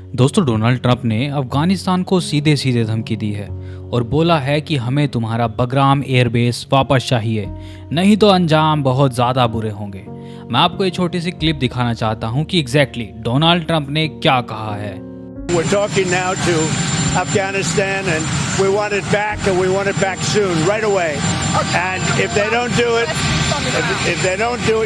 दोस्तों, Donald Trump ने अफगानिस्तान को सीधे सीधे धमकी दी है और बोला है कि हमें तुम्हारा बगराम एयरबेस वापस चाहिए, नहीं तो अंजाम बहुत ज़्यादा बुरे होंगे। मैं आपको ये छोटी सी क्लिप दिखाना चाहता हूँ कि एग्जैक्टली डोनाल्ड ट्रंप ने क्या कहा है। We're talking now to Afghanistan and we want it back and we want it back soon, right away. And if they don't do it,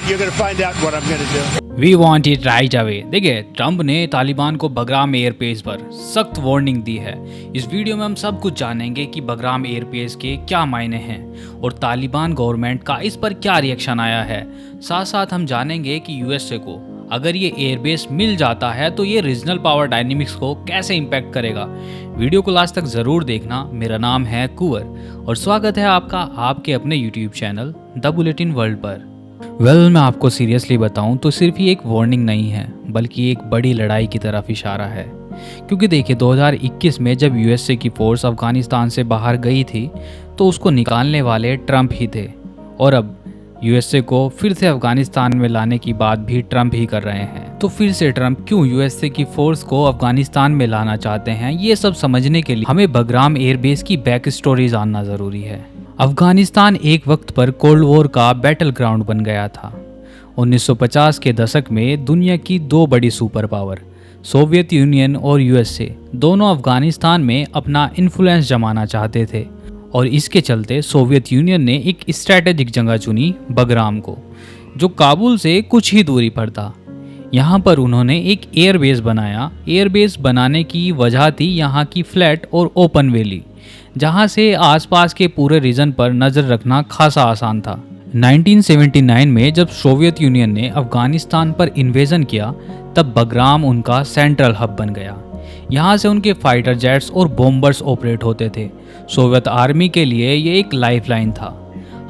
you're going to find out what I'm going to do. We want it right away. देखिए, Trump ने तालिबान को Bagram airbase पर सख्त warning दी है। इस video में हम सब कुछ जानेंगे कि बगराम एयरबेस के क्या मायने हैं और तालिबान गवर्नमेंट का इस पर क्या रिएक्शन आया है। साथ साथ हम जानेंगे कि यूएसए को अगर ये एयरबेस मिल जाता है तो ये रीजनल पावर डायनेमिक्स को कैसे इम्पैक्ट करेगा। वीडियो को लास्ट तक ज़रूर देखना। मेरा नाम है कुंवर और स्वागत है आपका आपके अपने YouTube channel the bulletin world पर। मैं आपको सीरियसली बताऊं तो सिर्फ ये एक वार्निंग नहीं है, बल्कि एक बड़ी लड़ाई की तरफ इशारा है। क्योंकि देखिए, 2021 में जब यूएसए की फोर्स अफगानिस्तान से बाहर गई थी तो उसको निकालने वाले ट्रंप ही थे, और अब यूएसए को फिर से अफगानिस्तान में लाने की बात भी ट्रंप ही कर रहे हैं। तो फिर से ट्रंप क्यों यूएसए की फोर्स को अफगानिस्तान में लाना चाहते हैं, ये सब समझने के लिए हमें बगराम एयरबेस की बैक स्टोरी जानना जरूरी है। अफगानिस्तान एक वक्त पर कोल्ड वॉर का बैटल ग्राउंड बन गया था। 1950 के दशक में दुनिया की दो बड़ी सुपर पावर सोवियत यूनियन और यूएसए दोनों अफगानिस्तान में अपना इन्फ्लुएंस जमाना चाहते थे, और इसके चलते सोवियत यूनियन ने एक स्ट्रैटेजिक जगह चुनी, बगराम को, जो काबुल से कुछ ही दूरी पर था। यहाँ पर उन्होंने एक एयरबेस बनाया। एयरबेस बनाने की वजह थी यहाँ की फ्लैट और ओपन वैली, जहाँ से आसपास के पूरे रीजन पर नज़र रखना खासा आसान था। 1979 में जब सोवियत यूनियन ने अफगानिस्तान पर इन्वेजन किया, तब बगराम उनका सेंट्रल हब बन गया। यहाँ से उनके फाइटर जेट्स और बॉम्बर्स ऑपरेट होते थे। सोवियत आर्मी के लिए ये एक लाइफलाइन था।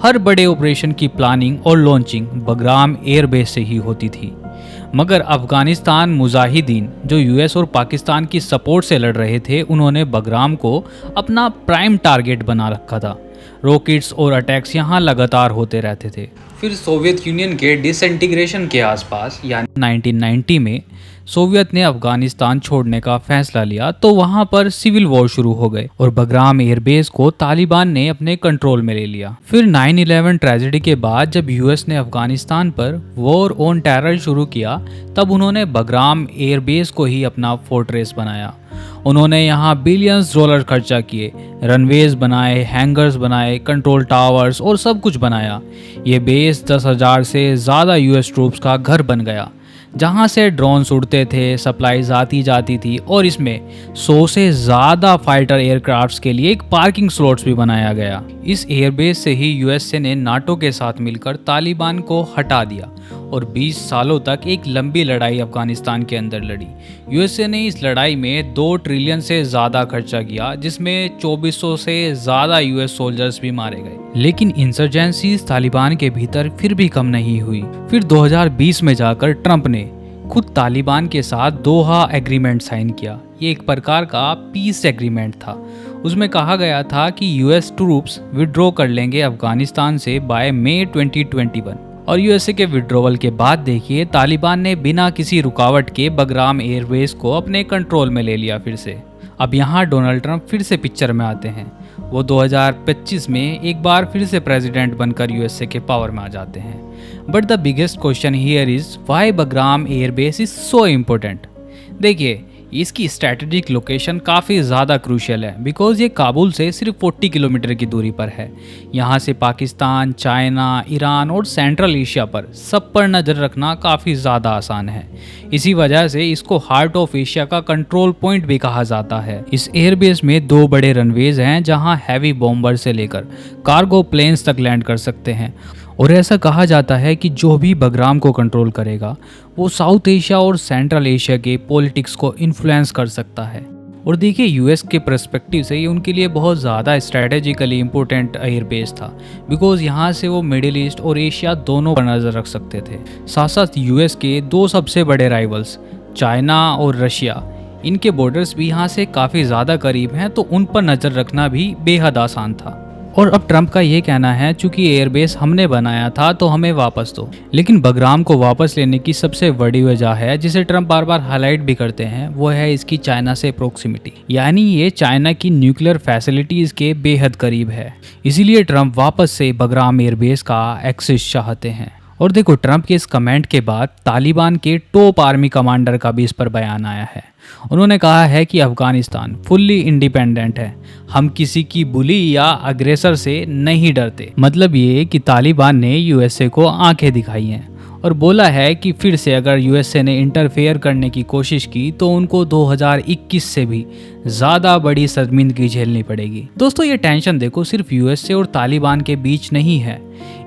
हर बड़े ऑपरेशन की प्लानिंग और लॉन्चिंग बगराम एयरबेस से ही होती थी। मगर अफगानिस्तान मुजाहिदीन, जो यूएस और पाकिस्तान की सपोर्ट से लड़ रहे थे, उन्होंने बगराम को अपना प्राइम टारगेट बना रखा था। रॉकेट्स और अटैक्स यहाँ लगातार होते रहते थे। फिर सोवियत यूनियन के डिसइंटीग्रेशन के आसपास यानी 1990 में सोवियत ने अफगानिस्तान छोड़ने का फैसला लिया, तो वहां पर सिविल वॉर शुरू हो गए और बगराम एयरबेस को तालिबान ने अपने कंट्रोल में ले लिया। फिर 9/11 ट्रेजेडी के बाद जब यूएस ने अफगानिस्तान पर वॉर ऑन टेरर शुरू किया, तब उन्होंने बगराम एयरबेस को ही अपना फोर्ट्रेस बनाया। उन्होंने यहाँ बिलियंस डॉलर खर्चा किए, रनवेज बनाए, हैंगर्स बनाए, कंट्रोल टावर्स और सब कुछ बनाया। ये बेस 10,000 से ज़्यादा यूएस ट्रूप्स का घर बन गया, जहाँ से ड्रोन्स उड़ते थे, सप्लाईज आती जाती थी, और इसमें 100 से ज़्यादा फाइटर एयरक्राफ्ट्स के लिए एक पार्किंग स्लॉट्स भी बनाया गया। इस एयरबेस से ही यूएसए ने नाटो के साथ मिलकर तालिबान को हटा दिया और 20 सालों तक एक लंबी लड़ाई अफगानिस्तान के अंदर लड़ी। यूएसए ने इस लड़ाई में 2 ट्रिलियन से ज़्यादा खर्चा किया, जिसमें 2400 से ज़्यादा यूएस सोल्जर्स भी मारे गए। लेकिन इंसर्जेंसीज तालिबान के भीतर फिर भी कम नहीं हुई। फिर 2020 में जाकर ट्रंप ने खुद तालिबान के साथ दोहा एग्रीमेंट साइन किया। ये एक प्रकार का पीस एग्रीमेंट था। उसमें कहा गया था कि यूएस ट्रूप्स विड्रॉ कर लेंगे अफगानिस्तान से बाय मई 2021, और यूएसए के विड्रॉवल के बाद देखिए, तालिबान ने बिना किसी रुकावट के बगराम एयरबेस को अपने कंट्रोल में ले लिया फिर से। अब यहाँ डोनाल्ड ट्रंप फिर से पिक्चर में आते हैं। वो 2025 में एक बार फिर से प्रेसिडेंट बनकर यूएसए के पावर में आ जाते हैं। But the biggest question here is why Bagram airbase is so important. देखिए, इसकी स्ट्रैटेजिक लोकेशन काफ़ी ज़्यादा क्रूशियल है, बिकॉज ये काबुल से सिर्फ 40 किलोमीटर की दूरी पर है। यहाँ से पाकिस्तान, चाइना, ईरान और सेंट्रल एशिया पर सब पर नज़र रखना काफ़ी ज़्यादा आसान है। इसी वजह से इसको हार्ट ऑफ एशिया का कंट्रोल पॉइंट भी कहा जाता है। इस एयरबेस में 2 बड़े रनवेज हैं, जहाँ हैवी बॉम्बर से लेकर कार्गो प्लेन्स तक लैंड कर सकते हैं, और ऐसा कहा जाता है कि जो भी बगराम को कंट्रोल करेगा वो साउथ एशिया और सेंट्रल एशिया के पॉलिटिक्स को इन्फ्लुएंस कर सकता है। और देखिए, यूएस के पर्सपेक्टिव से ये उनके लिए बहुत ज़्यादा स्ट्रैटेजिकली इम्पोर्टेंट एयरबेस था, बिकॉज यहाँ से वो मिडिल ईस्ट और एशिया दोनों पर नज़र रख सकते थे। साथ साथ यूएस के 2 सबसे बड़े राइवल्स चाइना और रशिया, इनके बॉर्डर्स भी यहाँ से काफ़ी ज़्यादा करीब हैं, तो उन पर नज़र रखना भी बेहद आसान था। और अब ट्रंप का ये कहना है चूंकि एयरबेस हमने बनाया था तो हमें वापस दो। लेकिन बगराम को वापस लेने की सबसे बड़ी वजह है, जिसे ट्रंप बार बार हाईलाइट भी करते हैं, वो है इसकी चाइना से प्रोक्सिमिटी, यानी ये चाइना की न्यूक्लियर फैसिलिटीज के बेहद करीब है। इसीलिए ट्रंप वापस से बगराम एयरबेस का एक्सेस चाहते हैं। और देखो, ट्रंप के इस कमेंट के बाद तालिबान के टॉप आर्मी कमांडर का भी इस पर बयान आया है। उन्होंने कहा है कि अफगानिस्तान फुल्ली इंडिपेंडेंट है, हम किसी की बुली या अग्रेसर से नहीं डरते। मतलब ये कि तालिबान ने यूएसए को आंखें दिखाई हैं और बोला है कि फिर से अगर यूएसए ने इंटरफेयर करने की कोशिश की तो उनको 2021 से भी ज़्यादा बड़ी शर्मिंदगी झेलनी पड़ेगी। दोस्तों, ये टेंशन देखो सिर्फ यूएसए और तालिबान के बीच नहीं है,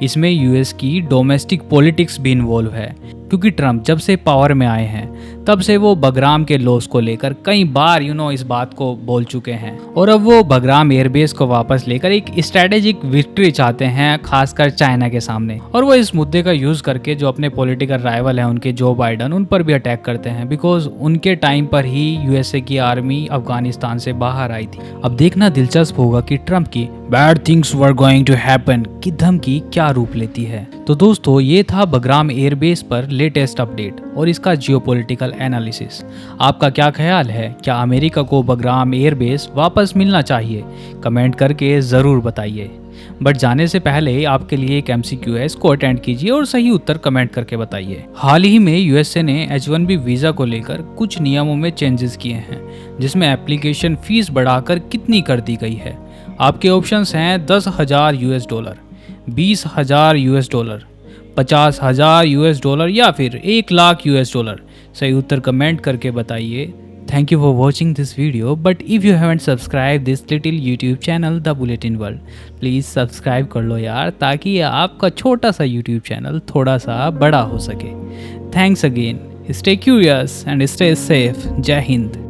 इसमें यूएस की डोमेस्टिक पॉलिटिक्स भी इन्वॉल्व है, क्योंकि ट्रंप जब से पावर में आए हैं तब से वो बगराम के लॉस को लेकर कई बार इस बात को बोल चुके हैं। और अब वो बगराम एयरबेस को वापस लेकर एक स्ट्रेटेजिक विक्ट्री चाहते हैं, खासकर चाइना के सामने। और वो इस मुद्दे का यूज करके जो अपने पॉलिटिकल राइवल हैं उनके जो बाइडन, उन पर भी अटैक करते हैं, बिकॉज उनके टाइम पर ही यूएसए की आर्मी अफगानिस्तान से बाहर आई थी। अब देखना दिलचस्प होगा कि ट्रंप की bad things were going to happen की धमकी क्या रूप लेती है। तो दोस्तों, ये था बगराम एयरबेस पर लेटेस्ट अपडेट और इसका जियोपॉलिटिकल एनालिसिस। आपका क्या ख्याल है, क्या अमेरिका को बगराम एयरबेस वापस मिलना चाहिए? कमेंट करके ज़रूर बताइए। बट जाने से पहले आपके लिए एक MCQ है, इसको अटेंड कीजिए और सही उत्तर कमेंट करके बताइए। हाल ही में यूएसए ने H1B वीज़ा को लेकर कुछ नियमों में चेंजेस किए हैं, जिसमें एप्लीकेशन फीस बढ़ाकर कितनी कर दी गई है। आपके ऑप्शंस हैं $10,000 $, $20,000 $, $50,000 या फिर $1,00,000। सही उत्तर कमेंट करके बताइए। Thank you for watching this video, but if you haven't subscribed this little YouTube channel The Bulletin World, please subscribe कर लो यार, ताकि आपका छोटा सा YouTube चैनल थोड़ा सा बड़ा हो सके। Thanks again. Stay curious and stay safe. जय हिंद।